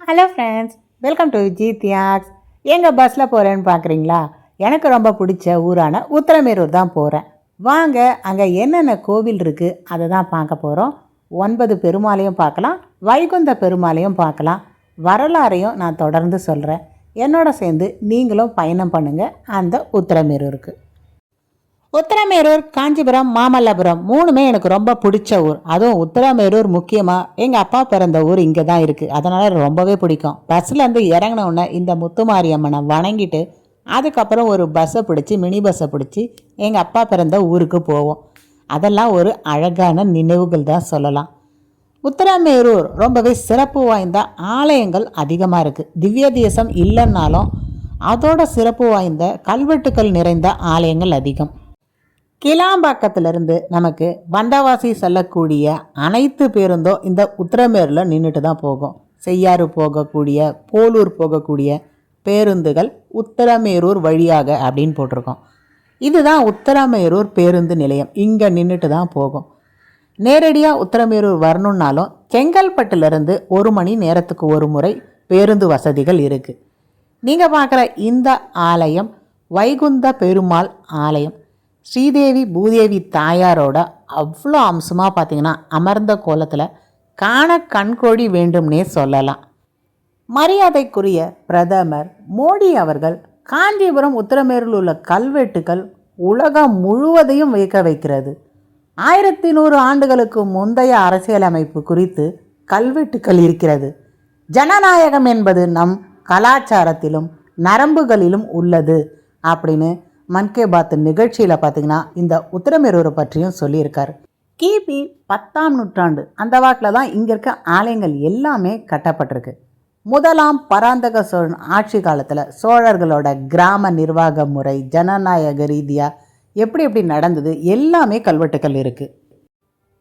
Hello friends, welcome to ஜித்தியாக்ஸ். எங்கள் பஸ்ஸில் போகிறேன்னு பார்க்குறீங்களா? எனக்கு ரொம்ப பிடிச்ச ஊரான உத்திரமேரூர் தான் போகிறேன். வாங்க, அங்கே என்னென்ன கோவில் இருக்குது அதை தான் பார்க்க போகிறோம். 9 பெருமாளையும் பார்க்கலாம், வைகுந்த பெருமாளையும் பார்க்கலாம். வரலாறையும் நான் தொடர்ந்து சொல்கிறேன். என்னோட சேர்ந்து நீங்களும் பயணம் பண்ணுங்கள் அந்த உத்திரமேரூருக்கு. உத்திரமேரூர், காஞ்சிபுரம், மாமல்லபுரம் மூணுமே எனக்கு ரொம்ப பிடிச்ச ஊர். அதுவும் உத்திரமேரூர் முக்கியமாக எங்கள் அப்பா பிறந்த ஊர் இங்கே தான் இருக்குது. அதனால் ரொம்பவே பிடிக்கும். பஸ்ஸிலேருந்து இறங்கினவுடனே இந்த முத்துமாரியம்மனை வணங்கிட்டு அதுக்கப்புறம் ஒரு பஸ்ஸை பிடிச்சி, மினி பஸ்ஸை பிடிச்சி எங்கள் அப்பா பிறந்த ஊருக்கு போவோம். அதெல்லாம் ஒரு அழகான நினைவுகள் தான் சொல்லலாம். உத்திரமேரூர் ரொம்பவே சிறப்பு வாய்ந்த ஆலயங்கள் அதிகமாக இருக்குது. திவ்ய தேசம் இல்லைன்னாலும் அதோட சிறப்பு வாய்ந்த கல்வெட்டுக்கள் நிறைந்த ஆலயங்கள் அதிகம். கிளாம்பாக்கத்திலிருந்து நமக்கு வந்தவாசி செல்லக்கூடிய அனைத்து பேருந்தும் இந்த உத்திரமேரூரில் நின்றுட்டு தான் போகும். செய்யாறு போகக்கூடிய, போலூர் போகக்கூடிய பேருந்துகள் உத்திரமேரூர் வழியாக அப்படின்னு போட்டிருக்கோம். இதுதான் உத்திரமேரூர் பேருந்து நிலையம். இங்கே நின்றுட்டு தான் போகும். நேரடியாக உத்திரமேரூர் வரணுன்னாலும் செங்கல்பட்டுலேருந்து 1 மணி நேரத்துக்கு ஒரு முறை பேருந்து வசதிகள் இருக்குது. நீங்கள் பார்க்குற இந்த ஆலயம் வைகுந்த பெருமாள் ஆலயம். ஸ்ரீதேவி பூதேவி தாயாரோட அவ்வளோ அம்சமாக பார்த்திங்கன்னா அமர்ந்த கோலத்தில் காண கண்கோடி வேண்டும்னே சொல்லலாம். மரியாதைக்குரிய பிரதமர் மோடி அவர்கள் காஞ்சிபுரம் உத்திரமேரூரில் உள்ள கல்வெட்டுக்கள் உலகம் முழுவதையும் வியக்க வைக்கிறது. 1100 ஆண்டுகளுக்கு முந்தைய அரசியலமைப்பு குறித்து கல்வெட்டுக்கள் இருக்கிறது. ஜனநாயகம் என்பது நம் கலாச்சாரத்திலும் நரம்புகளிலும் உள்ளது அப்படின்னு மன் கி பாத் நிகழ்ச்சியில் பார்த்திங்கன்னா இந்த உத்திரமேரூரை பற்றியும் சொல்லியிருக்காரு. கிபி 10ஆம் நூற்றாண்டு அந்த வாக்கில் தான் இங்கே இருக்க ஆலயங்கள் எல்லாமே கட்டப்பட்டிருக்கு. முதலாம் பராந்தக சோழன் ஆட்சி காலத்தில் சோழர்களோட கிராம நிர்வாக முறை, ஜனநாயக ரீதியாக எப்படி எப்படி நடந்தது எல்லாமே கல்வெட்டுக்கள் இருக்குது.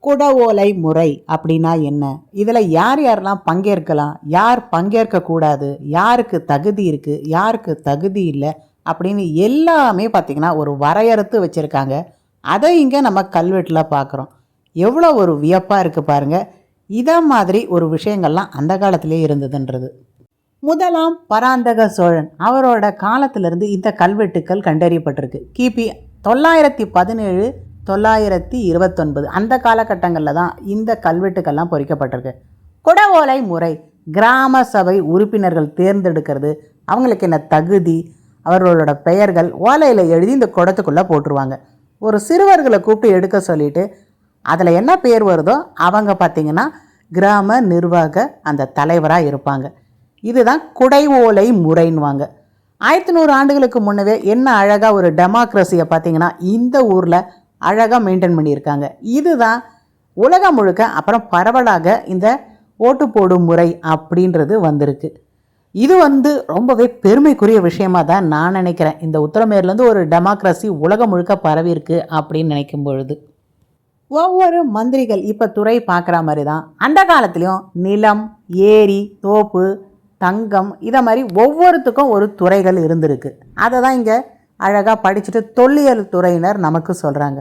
குடவோலை முறை அப்படின்னா என்ன, இதில் யார் யாரெல்லாம் பங்கேற்கலாம், யார் பங்கேற்கக்கூடாது, யாருக்கு தகுதி இருக்குது, யாருக்கு தகுதி இல்லை அப்படின்னு எல்லாமே பார்த்திங்கன்னா ஒரு வரையறுத்து வச்சுருக்காங்க. அதை இங்கே நம்ம கல்வெட்டில் பார்க்குறோம். எவ்வளோ ஒரு வியப்பாக இருக்குது பாருங்கள். இதை மாதிரி ஒரு விஷயங்கள்லாம் அந்த காலத்திலே இருந்ததுன்றது. முதலாம் பராந்தக சோழன் அவரோட காலத்திலிருந்து இந்த கல்வெட்டுக்கள் கண்டறியப்பட்டிருக்கு. கிபி 917 929 அந்த காலகட்டங்களில் தான் இந்த கல்வெட்டுக்கள்லாம் பொறிக்கப்பட்டிருக்கு. குடவோலை முறை, கிராம சபை உறுப்பினர்கள் தேர்ந்தெடுக்கிறது, அவங்களுக்கு என்ன தகுதி, அவர்களோட பெயர்கள் ஓலையில் எழுதி இந்த குடத்துக்குள்ளே போட்டுருவாங்க. ஒரு சிறுவர்களை கூப்பிட்டு எடுக்க சொல்லிவிட்டு அதில் என்ன பேர் வருதோ அவங்க பார்த்திங்கன்னா கிராம நிர்வாக அந்த தலைவராக இருப்பாங்க. இதுதான் குடை ஓலை முறைன்னுவாங்க. 1100 ஆண்டுகளுக்கு முன்னவே என்ன அழகாக ஒரு டெமோக்ரஸியை பார்த்திங்கன்னா இந்த ஊரில் அழகாக மெயின்டைன் பண்ணியிருக்காங்க. இதுதான் உலகம் முழுக்க அப்புறம் பரவலாக இந்த ஓட்டு போடும் முறை அப்படின்றது வந்திருக்கு. இது ரொம்பவே பெருமைக்குரிய விஷயமாக தான் நான் நினைக்கிறேன். இந்த உத்திரமேரூர்லேருந்து ஒரு டெமோக்ரஸி உலகம் முழுக்க பரவிருக்கு அப்படின்னு நினைக்கும் பொழுது ஒவ்வொரு மந்திரிகள் இப்போ துறை பார்க்குற மாதிரி தான் அந்த காலத்துலேயும் நிலம், ஏரி, தோப்பு, தங்கம் இதை மாதிரி ஒவ்வொருத்துக்கும் ஒரு துறைகள் இருந்திருக்கு. அதை தான் இங்கே அழகாக படிச்சுட்டு தொல்லியல் துறையினர் நமக்கு சொல்கிறாங்க.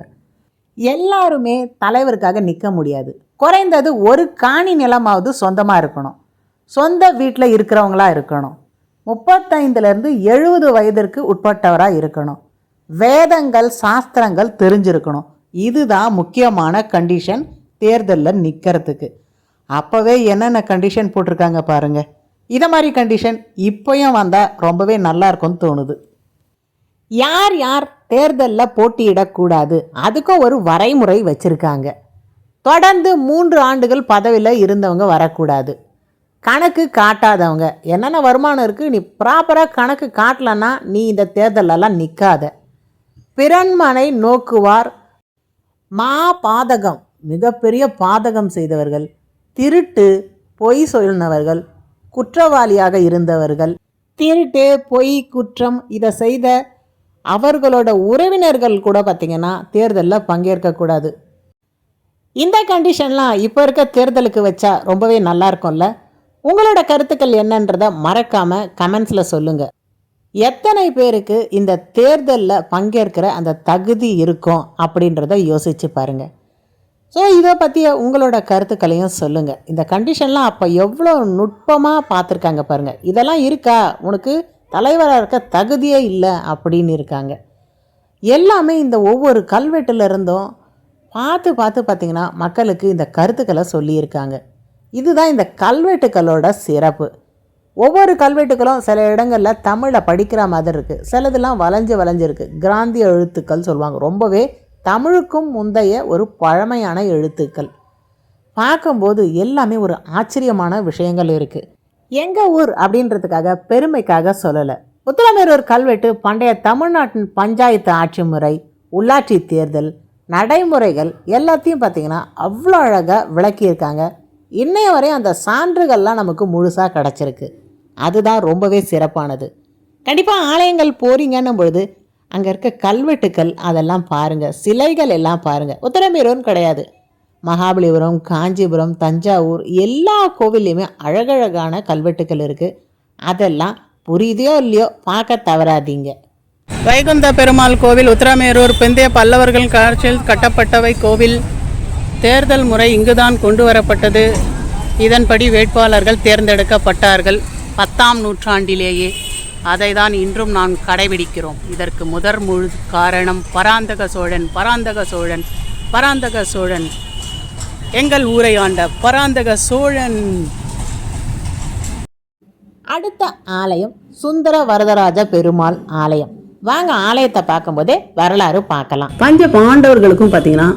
எல்லாருமே தலைவருக்காக நிற்க முடியாது. குறைந்தது ஒரு காணி நிலமாவது சொந்தமாக இருக்கணும். சொந்த வீட்டில் இருக்கிறவங்களா இருக்கணும். 35லேருந்து 70 வயதிற்கு உட்பட்டவராக இருக்கணும். வேதங்கள், சாஸ்திரங்கள் தெரிஞ்சிருக்கணும். இதுதான் முக்கியமான கண்டிஷன் தேர்தலில் நிற்கிறதுக்கு. அப்போவே என்னென்ன கண்டிஷன் போட்டிருக்காங்க பாருங்கள். இதை மாதிரி கண்டிஷன் இப்போயும் வந்தால் ரொம்பவே நல்லா இருக்கும்னு தோணுது. யார் யார் தேர்தலில் போட்டியிடக்கூடாது அதுக்கும் ஒரு வரைமுறை வச்சுருக்காங்க. தொடர்ந்து 3 ஆண்டுகள் பதவியில் இருந்தவங்க வரக்கூடாது. கணக்கு காட்டாதவங்க, என்னென்ன வருமானம் இருக்குது, நீ ப்ராப்பராக கணக்கு காட்டலன்னா நீ இந்த தேர்தலெல்லாம் நிற்காத. பிறன்மனை நோக்குவார், பாதகம், மிகப்பெரிய பாதகம் செய்தவர்கள், திருட்டு, பொய் சொன்னவர்கள், குற்றவாளியாக இருந்தவர்கள், திருட்டு, பொய், குற்றம் இதை செய்த அவர்களோட உறவினர்கள் கூட பார்த்திங்கன்னா தேர்தலில் பங்கேற்கக்கூடாது. இந்த கண்டிஷன்லாம் இப்போ இருக்க தேர்தலுக்கு வச்சா ரொம்பவே நல்லா இருக்கும்ல. உங்களோட கருத்துக்கள் என்னன்றதை மறக்காமல் கமெண்ட்ஸில் சொல்லுங்கள். எத்தனை பேருக்கு இந்த தேர்தலில் பங்கேற்கிற அந்த தகுதி இருக்கும் அப்படின்றத யோசித்து பாருங்கள். ஸோ இதை பற்றி உங்களோட கருத்துக்களையும் சொல்லுங்கள். இந்த கண்டிஷன்லாம் அப்போ எவ்வளோ நுட்பமாக பார்த்துருக்காங்க பாருங்கள். இதெல்லாம் இருக்கா, உனக்கு தலைவராக இருக்க தகுதியே இல்லை அப்படின்னு இருக்காங்க. எல்லாமே இந்த ஒவ்வொரு கல்வெட்டில் இருந்தும் பார்த்து பார்த்திங்கன்னா மக்களுக்கு இந்த கருத்துக்களை சொல்லியிருக்காங்க. இதுதான் இந்த கல்வெட்டுக்களோட சிறப்பு. ஒவ்வொரு கல்வெட்டுக்களும் சில இடங்களில் தமிழை படிக்கிற மாதிரி இருக்குது, சிலதெல்லாம் வளைஞ்சிருக்கு. கிராந்திய எழுத்துக்கள் சொல்லுவாங்க. ரொம்பவே தமிழுக்கும் முந்தைய ஒரு பழமையான எழுத்துக்கள். பார்க்கும்போது எல்லாமே ஒரு ஆச்சரியமான விஷயங்கள் இருக்குது. எங்கள் ஊர் அப்படின்றதுக்காக பெருமைக்காக சொல்லலை. உத்திரமேரூர் கல்வெட்டு பண்டைய தமிழ்நாட்டின் பஞ்சாயத்து ஆட்சி முறை, உள்ளாட்சி தேர்தல் நடைமுறைகள் எல்லாத்தையும் பார்த்திங்கன்னா அவ்வளோ அழகாக விளக்கியிருக்காங்க. இன்னைய வரையும் அந்த சான்றுகள்லாம் நமக்கு முழுசாக கிடச்சிருக்கு. அதுதான் ரொம்பவே சிறப்பானது. கண்டிப்பாக ஆலயங்கள் போகிறீங்கன்னும் பொழுது அங்கே இருக்க கல்வெட்டுக்கள் அதெல்லாம் பாருங்கள், சிலைகள் எல்லாம் பாருங்கள். உத்திரமேரூர்னு கிடையாது, மகாபலிபுரம், காஞ்சிபுரம், தஞ்சாவூர் எல்லா கோவில்லையுமே அழகழகான கல்வெட்டுக்கள் இருக்குது. அதெல்லாம் புரியுதையோ இல்லையோ பார்க்க தவறாதீங்க. வைகுந்த பெருமாள் கோவில் உத்திரமேரூர் பிந்தைய பல்லவர்கள் காலத்தில் கட்டப்பட்டவை கோவில். தேர்தல் முறை இங்குதான் கொண்டு வரப்பட்டது. இதன்படி வேட்பாளர்கள் தேர்ந்தெடுக்கப்பட்டார்கள் 10ஆம் நூற்றாண்டிலேயே. அதை தான் இன்றும் நாம் கடைபிடிக்கிறோம். இதற்கு முழு காரணம் பராந்தக சோழன் எங்கள் ஊரை ஆண்ட பராந்தக சோழன். அடுத்த ஆலயம் சுந்தர வரதராஜ பெருமாள் ஆலயம். வாங்க ஆலயத்தை பார்க்கும்போதே வரலாறு பார்க்கலாம். பஞ்ச பாண்டவர்களுக்கும் பார்த்தீங்கன்னா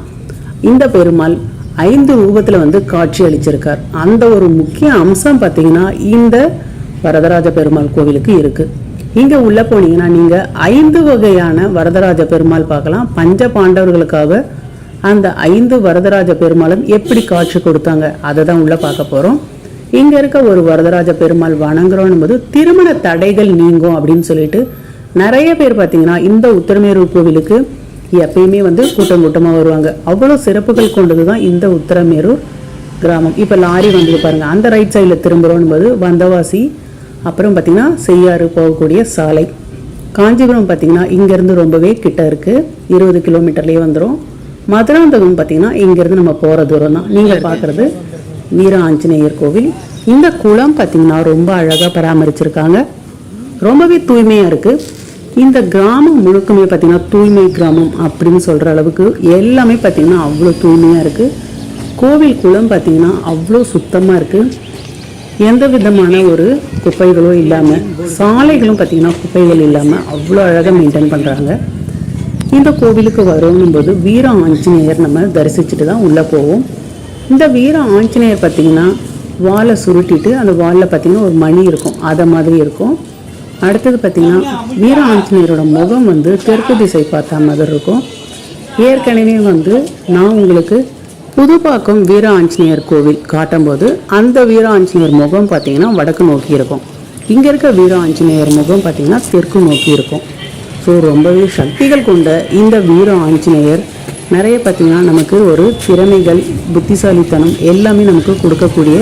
இந்த பெருமாள் 5 ரூபத்தில் காட்சி அளிச்சிருக்கார். அந்த ஒரு முக்கிய அம்சம் பார்த்தீங்கன்னா இந்த வரதராஜ பெருமாள் கோவிலுக்கு இருக்கு. இங்க உள்ள போனீங்கன்னா நீங்க 5 வகையான வரதராஜ பெருமாள் பார்க்கலாம். பஞ்ச பாண்டவர்களுக்காக அந்த 5 வரதராஜ பெருமாளும் எப்படி காட்சி கொடுத்தாங்க அதை தான் உள்ள பார்க்க போறோம். இங்க இருக்க ஒரு வரதராஜ பெருமாள் வணங்குறோம் போது திருமண தடைகள் நீங்கும் அப்படின்னு சொல்லிட்டு நிறைய பேர் பார்த்தீங்கன்னா இந்த உத்திரமேரூர் கோவிலுக்கு எப்பயுமே கூட்டமாக வருவாங்க. அவ்வளோ சிறப்புகள் கொண்டது தான் இந்த உத்திரமேரூர் கிராமம். இப்போ லாரி வந்து பாருங்க, அந்த ரைட் சைடில் திரும்புகிறோம் போது வந்தவாசி, அப்புறம் பார்த்தீங்கன்னா செய்யாறு போகக்கூடிய சாலை. காஞ்சிபுரம் பார்த்தீங்கன்னா இங்கேருந்து ரொம்பவே கிட்ட இருக்குது, 20 கிலோமீட்டர்லேயே வந்துடும். மதுராந்தகம் பார்த்தீங்கன்னா இங்கேருந்து நம்ம போகிற தூரம் தான். நீங்கள் பார்க்குறது வீர ஆஞ்சநேயர் கோவில். இந்த குளம் பார்த்தீங்கன்னா ரொம்ப அழகாக பராமரிச்சிருக்காங்க, ரொம்பவே தூய்மையாக இருக்குது. இந்த கிராமம் முழுக்கமே பார்த்தீங்கன்னா தூய்மை கிராமம் அப்படின்னு சொல்கிற அளவுக்கு எல்லாமே பார்த்தீங்கன்னா அவ்வளோ தூய்மையாக இருக்குது. கோவில் குளம் பார்த்தீங்கன்னா அவ்வளோ சுத்தமாக இருக்குது, எந்த விதமான ஒரு குப்பைகளும் இல்லாமல், சாலைகளும் பார்த்தீங்கன்னா குப்பைகள் இல்லாமல் அவ்வளோ அழகாக மெயின்டைன் பண்ணுறாங்க. இந்த கோவிலுக்கு வரும்போது வீர ஆஞ்சநேயர் நம்ம தரிசிச்சுட்டு தான் உள்ளே போவோம். இந்த வீர ஆஞ்சநேயர் பார்த்தீங்கன்னா வாலை சுருட்டிட்டு அந்த வாலில் பார்த்தீங்கன்னா ஒரு மணி இருக்கும், அதை மாதிரி இருக்கும். அடுத்தது பார்த்தீங்கன்னா வீர ஆஞ்சநேயரோட முகம் தெற்கு திசை பார்த்த மாதிரி இருக்கும். ஏற்கனவே நான் உங்களுக்கு புதுப்பாக்கம் வீர ஆஞ்சநேயர் கோவில் காட்டும்போது அந்த வீர ஆஞ்சநேயர் முகம் பார்த்தீங்கன்னா வடக்கு நோக்கி இருக்கும். இங்கே இருக்க வீர ஆஞ்சநேயர் முகம் பார்த்தீங்கன்னா தெற்கு நோக்கி இருக்கும். ஸோ ரொம்பவே சக்திகள் கொண்ட இந்த வீர ஆஞ்சநேயர் நிறைய பார்த்தீங்கன்னா நமக்கு ஒரு திறமைகள், புத்திசாலித்தனம் எல்லாமே நமக்கு கொடுக்கக்கூடிய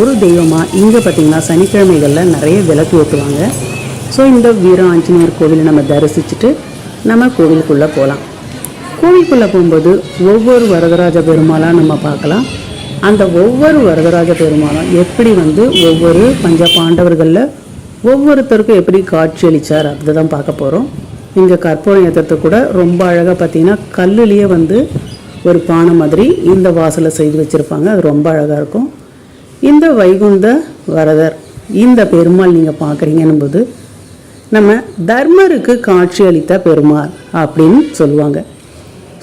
ஒரு தெய்வமாக இங்கே பார்த்தீங்கன்னா சனிக்கிழமைகளில் நிறைய விளக்கு ஏற்றுவாங்க. ஸோ இந்த வீர ஆஞ்சநேயர் கோவிலை நம்ம தரிசிச்சுட்டு நம்ம கோவிலுக்குள்ளே போகலாம். கோவிலுக்குள்ளே போகும்போது ஒவ்வொரு வரதராஜ பெருமாளாக நம்ம பார்க்கலாம். அந்த ஒவ்வொரு வரதராஜ பெருமாளும் எப்படி ஒவ்வொரு பஞ்ச பாண்டவர்களில் ஒவ்வொருத்தருக்கும் எப்படி காட்சி அளித்தார் அதை தான் பார்க்க போகிறோம். இங்கே கற்பூரம் ஏற்றத்தை கூட ரொம்ப அழகாக பார்த்தீங்கன்னா கல்லுலேயே ஒரு பானை மாதிரி இந்த வாசலை செய்து வச்சுருப்பாங்க, அது ரொம்ப அழகாக இருக்கும். இந்த வைகுந்த வரதர் இந்த பெருமாள் நீங்கள் பார்க்குறீங்கன்னும் போது நம்ம தர்மருக்கு காட்சி அளித்த பெருமாள் அப்படின்னு சொல்லுவாங்க.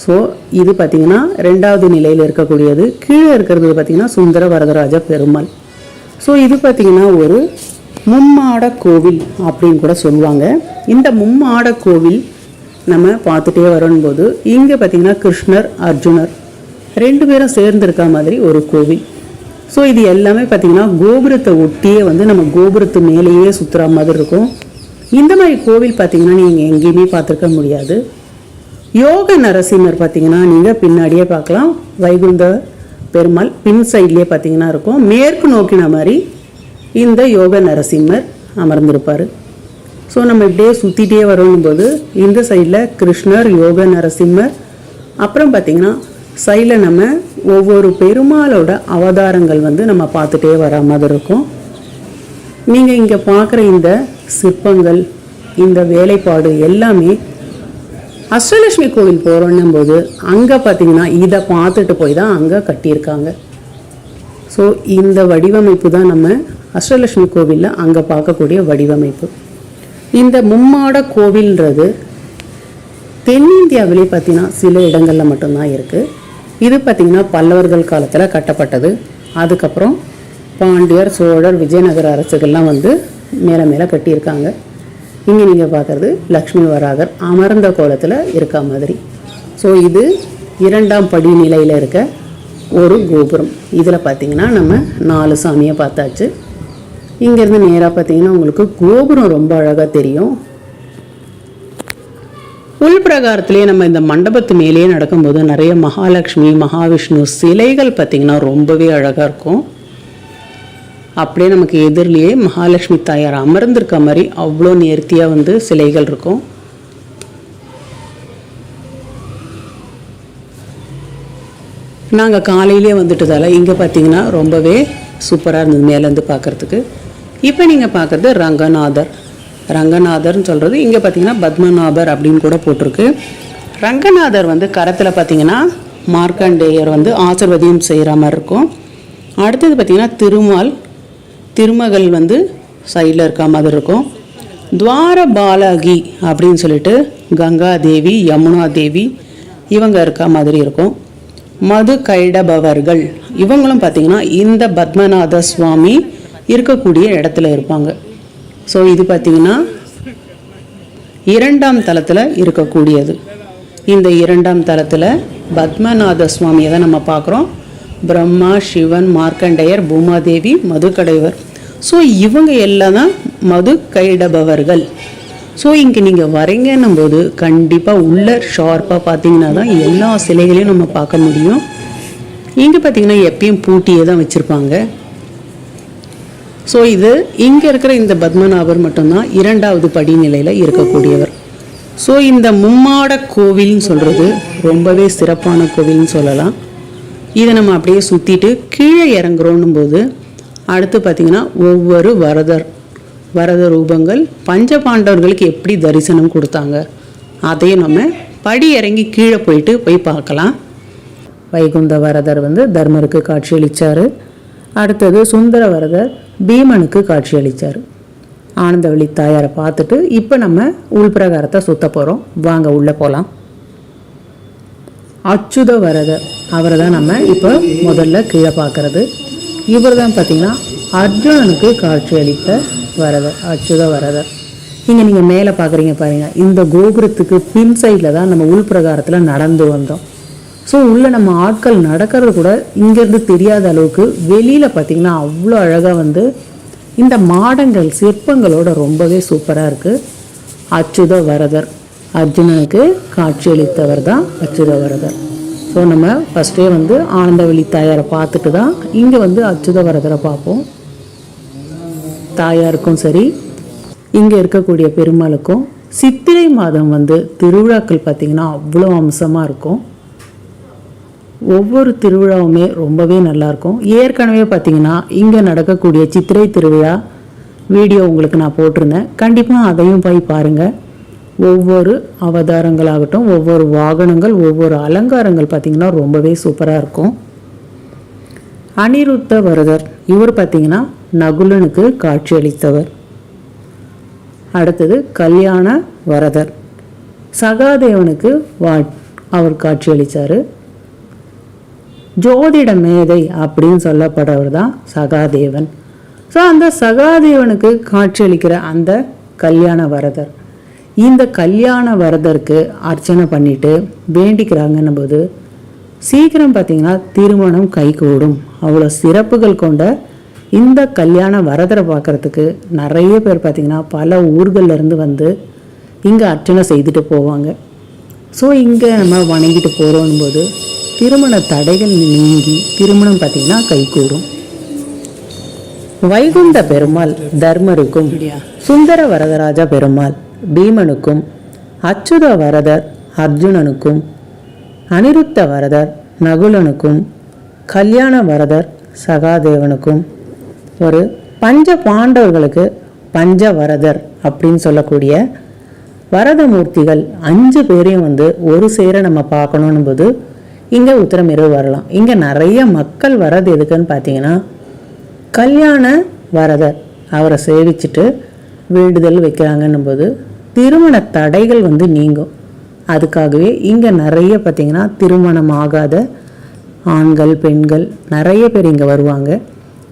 ஸோ இது பார்த்திங்கன்னா 2வது நிலையில் இருக்கக்கூடியது. கீழே இருக்கிறது பார்த்திங்கன்னா சுந்தர வரதராஜ பெருமாள். ஸோ இது பார்த்திங்கன்னா ஒரு மும்மாட கோவில் அப்படின்னு கூட சொல்லுவாங்க. இந்த மும்மாட கோவில் நம்ம பார்த்துட்டே வரும்போது இங்கே பார்த்திங்கன்னா கிருஷ்ணர் அர்ஜுனர் 2 பேரும் சேர்ந்துருக்க மாதிரி ஒரு கோவில். ஸோ இது எல்லாமே பார்த்திங்கன்னா கோபுரத்தை ஒட்டியே நம்ம கோபுரத்து மேலேயே சுற்றுற மாதிரி இருக்கும். இந்த மாதிரி கோவில் பார்த்திங்கன்னா நீங்கள் எங்கேயுமே பார்த்துருக்க முடியாது. யோக நரசிம்மர் பார்த்தீங்கன்னா நீங்கள் பின்னாடியே பார்க்கலாம். வைகுந்த பெருமாள் பின் சைட்லேயே பார்த்தீங்கன்னா இருக்கும். மேற்கு நோக்கின மாதிரி இந்த யோக நரசிம்மர் அமர்ந்திருப்பார். ஸோ நம்ம இப்படியே சுற்றிட்டே வரும்போது இந்த சைடில் கிருஷ்ணர், யோக நரசிம்மர், அப்புறம் பார்த்திங்கன்னா சைடில் நம்ம ஒவ்வொரு பெருமாளோட அவதாரங்கள் வந்து நம்ம பார்த்துட்டே வர மாதிரி இருக்கும். நீங்கள் இங்கே பார்க்குற இந்த சிற்பங்கள், இந்த வேலைப்பாடு எல்லாமே அஷ்டலட்சுமி கோவில் போகிறோன்னும் போது அங்கே பார்த்தீங்கன்னா இதை பார்த்துட்டு போய் தான் அங்கே கட்டியிருக்காங்க. ஸோ இந்த வடிவமைப்பு தான் நம்ம அஷ்டலட்சுமி கோவிலில் அங்கே பார்க்கக்கூடிய வடிவமைப்பு. இந்த மும்மாட கோவில்ன்றது தென்னிந்தியாவிலே பார்த்தீங்கன்னா சில இடங்களில் மட்டும்தான் இருக்குது. இது பார்த்திங்கன்னா பல்லவர்கள் காலத்தில் கட்டப்பட்டது. அதுக்கப்புறம் பாண்டியர், சோழர், விஜயநகர அரசுகள்லாம் வந்து மேலே மேலே கட்டியிருக்காங்க. இங்கே நீங்கள் பார்க்குறது லக்ஷ்மி வராகர் அமர்ந்த கோலத்தில் இருக்க மாதிரி. ஸோ இது 2ஆம் படி நிலையில் இருக்க ஒரு கோபுரம். இதில் பார்த்திங்கன்னா நம்ம 4 சாமியை பார்த்தாச்சு. இங்கேருந்து நேராக பார்த்திங்கன்னா உங்களுக்கு கோபுரம் ரொம்ப அழகாக தெரியும். உள்பிரகாரத்திலே நம்ம இந்த மண்டபத்து மேலேயே நடக்கும்போது நிறைய மகாலட்சுமி, மகாவிஷ்ணு சிலைகள் பார்த்திங்கன்னா ரொம்பவே அழகாக இருக்கும். அப்படியே நமக்கு எதிரிலேயே மகாலட்சுமி தாயார் அமர்ந்திருக்க மாதிரி அவ்வளோ நேர்த்தியாக வந்து சிலைகள் இருக்கும். நாங்கள் காலையிலே வந்துட்டதால் இங்கே பார்த்தீங்கன்னா ரொம்பவே சூப்பராக இருந்தது மேலேருந்து பார்க்குறதுக்கு. இப்போ நீங்கள் பார்க்குறது ரங்கநாதர். ரங்கநாதர்னு சொல்கிறது இங்கே பார்த்தீங்கன்னா பத்மநாபர் அப்படின்னு கூட போட்டிருக்கு. ரங்கநாதர் வந்து கரத்தில் பார்த்தீங்கன்னா மார்க்கண்டேயர் வந்து ஆசிர்வதியம் செய்கிற மாதிரி இருக்கும். அடுத்தது பார்த்திங்கன்னா திருமகள் வந்து சைடில் இருக்க மாதிரி இருக்கும். துவார பாலகி அப்படின்னு சொல்லிட்டு கங்கா தேவி, யமுனா தேவி இவங்க இருக்க மாதிரி இருக்கும். மது கைடபவர்கள் இவங்களும் பார்த்திங்கன்னா இந்த பத்மநாத சுவாமி இருக்கக்கூடிய இடத்துல இருப்பாங்க. ஸோ இது பார்த்திங்கன்னா 2ஆம் தலத்தில் இருக்கக்கூடியது. இந்த 2ஆம் தலத்தில் பத்மநாத சுவாமியை தான் நம்ம பார்க்குறோம். பிரம்மா, சிவன், மார்க்கண்டேயர், பூமாதேவி, மதுக்கடைவர். ஸோ இவங்க எல்லாம் தான் மது கைடபவர்கள். ஸோ இங்கே நீங்கள் வரீங்கன்னும் போது கண்டிப்பாக உள்ள ஷார்ப்பாக பார்த்தீங்கன்னா தான் எல்லா சிலைகளையும் நம்ம பார்க்க முடியும். இங்கே பார்த்தீங்கன்னா எப்பயும் பூட்டியே தான் வச்சுருப்பாங்க. ஸோ இது இங்கே இருக்கிற இந்த பத்மநாபர் மட்டும்தான் 2ஆவது படிநிலையில் இருக்கக்கூடியவர். ஸோ இந்த மும்மாட கோவில்னு சொல்கிறது ரொம்பவே சிறப்பான கோவில்னு சொல்லலாம். இதை நம்ம அப்படியே சுற்றிட்டு கீழே இறங்குறோன்னும் போது அடுத்து பார்த்திங்கன்னா ஒவ்வொரு வரத ரூபங்கள் பஞ்சபாண்டவர்களுக்கு எப்படி தரிசனம் கொடுத்தாங்க அதையும் நம்ம படி இறங்கி கீழே போய் பார்க்கலாம். வைகுந்த வரதர் வந்து தர்மருக்கு காட்சியளித்தார். அடுத்தது சுந்தர வரதர் பீமனுக்கு காட்சியளித்தார். ஆனந்தவள்ளி தாயாரை பார்த்துட்டு இப்போ நம்ம உள்பிரகாரத்தை சுற்ற போகிறோம். வாங்க உள்ளே போகலாம். அச்சுத வரதர் அவரை தான் நம்ம இப்போ முதல்ல கீழே பார்க்குறது. இவர் தான் பார்த்திங்கன்னா அர்ஜுனனுக்கு காட்சியளித்த வரதர், அச்சுத வரதர். இங்கே நீங்கள் மேலே பார்க்குறீங்க பாருங்கள், இந்த கோபுரத்துக்கு பின் சைடில் தான் நம்ம உள்பிரகாரத்தில் நடந்து வந்தோம். ஸோ உள்ளே நம்ம ஆட்கள் நடக்கிறது கூட இங்கேருந்து தெரியாத அளவுக்கு வெளியில் பார்த்திங்கன்னா அவ்வளோ அழகாக வந்து இந்த மாடங்கள் சிற்பங்களோட ரொம்பவே சூப்பராக இருக்குது. அச்சுத வரதர் அர்ஜுனனுக்கு காட்சியளித்தவர் தான் அச்சுத வரதர். ஸோ நம்ம ஃபஸ்ட்டே வந்து ஆனந்தவள்ளி தாயாரை பார்த்துட்டு தான் இங்கே வந்து அச்சுத வரதரை பார்ப்போம். தாயாருக்கும் சரி இங்கே இருக்கக்கூடிய பெருமாளுக்கும் சித்திரை மாதம் வந்து திருவிழாக்கள் பார்த்திங்கன்னா அவ்வளோ அம்சமாக இருக்கும். ஒவ்வொரு திருவிழாவுமே ரொம்பவே நல்லாயிருக்கும். ஏற்கனவே பார்த்திங்கன்னா இங்கே நடக்கக்கூடிய சித்திரை திருவிழா வீடியோ உங்களுக்கு நான் போட்டிருந்தேன். கண்டிப்பாக அதையும் போய் பாருங்கள். ஒவ்வொரு அவதாரங்களாகட்டும், ஒவ்வொரு வாகனங்கள், ஒவ்வொரு அலங்காரங்கள் பார்த்திங்கன்னா ரொம்பவே சூப்பராக இருக்கும். அனிருத்த வரதர் இவர் பார்த்திங்கன்னா நகுலனுக்கு காட்சியளித்தவர். அடுத்தது கல்யாண வரதர் சகாதேவனுக்கு அவர் காட்சியளித்தார். ஜோதிட மேதை அப்படின்னு சொல்லப்படுறவர் தான் சகாதேவன். ஸோ அந்த சகாதேவனுக்கு காட்சியளிக்கிற அந்த கல்யாண வரதர், இந்த கல்யாண வரதருக்கு அர்ச்சனை பண்ணிட்டு வேண்டிக்கிறாங்கன்னும் போது சீக்கிரம் பார்த்திங்கன்னா திருமணம் கைகூடும். அவ்வளோ சிறப்புகள் கொண்ட இந்த கல்யாண வரதரை பார்க்குறதுக்கு நிறைய பேர் பார்த்திங்கன்னா பல ஊர்கள்லேருந்து வந்து இங்கே அர்ச்சனை செய்துட்டு போவாங்க. ஸோ இங்கே நம்ம வணங்கிட்டு போகிறோம் போது திருமண தடைகள் நீங்கி திருமணம் பார்த்திங்கன்னா கைகூடும். வைகுண்ட பெருமாள் தர்மருக்கும், சுந்தர வரதராஜ பெருமாள் பீமனுக்கும், அச்சுத வரதர் அர்ஜுனனுக்கும், அனிருத்த வரதர் நகுலனுக்கும், கல்யாண வரதர் சகாதேவனுக்கும் ஒரு பஞ்ச பாண்டவர்களுக்கு பஞ்சவரதர் அப்படின்னு சொல்லக்கூடிய வரதமூர்த்திகள் 5 பேரையும் வந்து ஒரு சேர நம்ம பார்க்கணும் போது இங்கே உத்திரமேரூர் வரலாம். இங்கே நிறைய மக்கள் வரது எதுக்குன்னு பார்த்தீங்கன்னா கல்யாண வரதர் அவரை சேவிச்சுட்டு வேண்டுதல் வைக்கிறாங்கன்னும் போது திருமண தடைகள் வந்து நீங்கும். அதுக்காகவே இங்கே நிறைய பார்த்திங்கன்னா திருமணம் ஆகாத ஆண்கள் பெண்கள் நிறைய பேர் இங்கே வருவாங்க.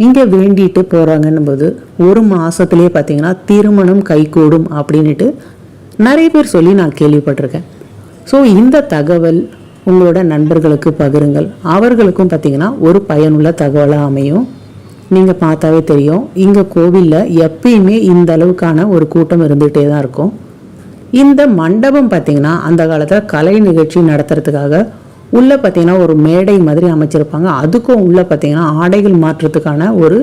இங்கே வேண்டிட்டு போகிறாங்கன்னும் போது ஒரு மாதத்துலேயே பார்த்திங்கன்னா திருமணம் கைகூடும் அப்படின்ட்டு நிறைய பேர் சொல்லி நான் கேள்விப்பட்டிருக்கேன். ஸோ இந்த தகவல் உங்களோட நண்பர்களுக்கு பகிருங்கள். அவர்களுக்கும் பார்த்திங்கன்னா ஒரு பயனுள்ள தகவலாக அமையும். நீங்கள் பார்த்தாவே தெரியும், இங்கே கோவிலில் எப்பயுமே இந்த அளவுக்கான ஒரு கூட்டம் இருந்துகிட்டே தான் இருக்கும். இந்த மண்டபம் பார்த்திங்கன்னா அந்த காலத்தில் கலை நிகழ்ச்சி நடத்துறதுக்காக உள்ளே பார்த்திங்கன்னா ஒரு மேடை மாதிரி அமைச்சிருப்பாங்க. அதுக்கும் உள்ளே பார்த்திங்கன்னா ஆடைகள் மாற்றுறதுக்கான ஒரு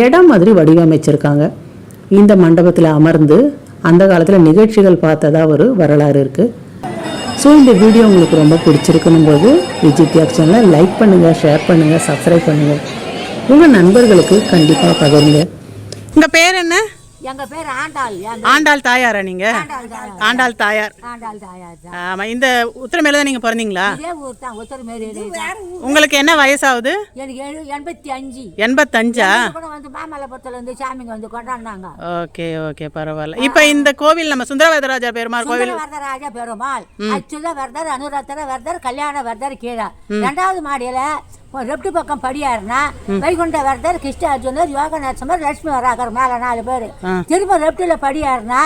இடம் மாதிரி வடிவமைச்சிருக்காங்க. இந்த மண்டபத்தில் அமர்ந்து அந்த காலத்தில் நிகழ்ச்சிகள் பார்த்ததா ஒரு வரலாறு இருக்குது. ஸோ இந்த வீடியோ உங்களுக்கு ரொம்ப பிடிச்சிருக்குன்னும் போது விஜித்யாக்ஸ் சேனலை லைக் பண்ணுங்கள், ஷேர் பண்ணுங்கள், சப்ஸ்கிரைப் பண்ணுங்கள். உங்கள் நண்பர்களுக்கு கண்டிப்பாக பகிருங்க. உங்கள் பேர் என்ன? எங்க பேர் ஆண்டாள். ஆண்டாள் தாயாரா நீங்க? ஆண்டாள் தாயார். ஆண்டாள் தாயார் தான். ஆமா, இந்த உத்திரமேல தான் நீங்க பிறந்தீங்களா? இதே ஊர் தான், உத்தரமேரூர் தான். உங்களுக்கு என்ன வயசாகுது? எனக்கு 85. 85ஆ? கூட வந்து மாமல்லபுரத்துல இருந்து சாமிங்க வந்து கொண்டாடினாங்க. ஓகே ஓகே, பரவாயில்ல. இப்போ இந்த கோவில் நம்ம சுந்தரவரதராஜா பெருமாள் கோவில். வரதராஜ பெருமாள், அச்சுத வரதர், அனுரத்தர வரதர், கல்யாண வரதர் கீழே 2வது மாடியில லெப்ட் பக்கம் படியாருனா வைகுண்ட வரதர், கிருஷ்ண அர்ஜுனர், யோக நரசிம்மர், லட்சுமி வராகர் மேல 4 பேர். திரும்ப லெப்டில் படியாருனா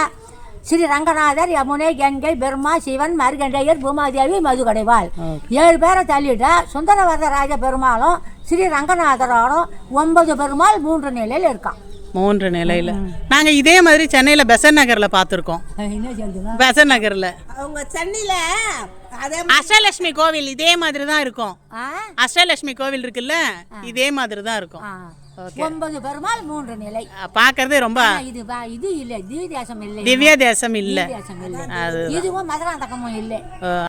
ஸ்ரீ ரங்கநாதர், யமுனை, கங்கை, பிரம்மா, சிவன், மருகண்டையர், பூமாதேவி, மதுகடைவாள் 7 பேரை தள்ளிட்டா சுந்தரவரதராஜ பெருமாளும் ஸ்ரீ ரங்கநாதரோடும் 9 பெருமாள் 3 நிலையில் இருக்கான். 3 நிலையில. நாங்க இதே மாதிரி சென்னையில பெசன் நகர்ல பார்த்துருக்கோம். பெசன் நகர்ல அவங்க சென்னையில அதே அஷ்டலட்சுமி கோவில் இதே மாதிரி தான் இருக்கும். அஷ்டலட்சுமி கோவில் இருக்குல்ல, இதே மாதிரி தான் இருக்கும். 9 பெருமாள் 3 நிலை. பார்க்கறதே ரொம்ப இது இல்ல, திவ்ய தேசம் இல்ல, திவ்ய தேசம் இல்ல. இதுவும் மதுராந்தகமும் இல்லை.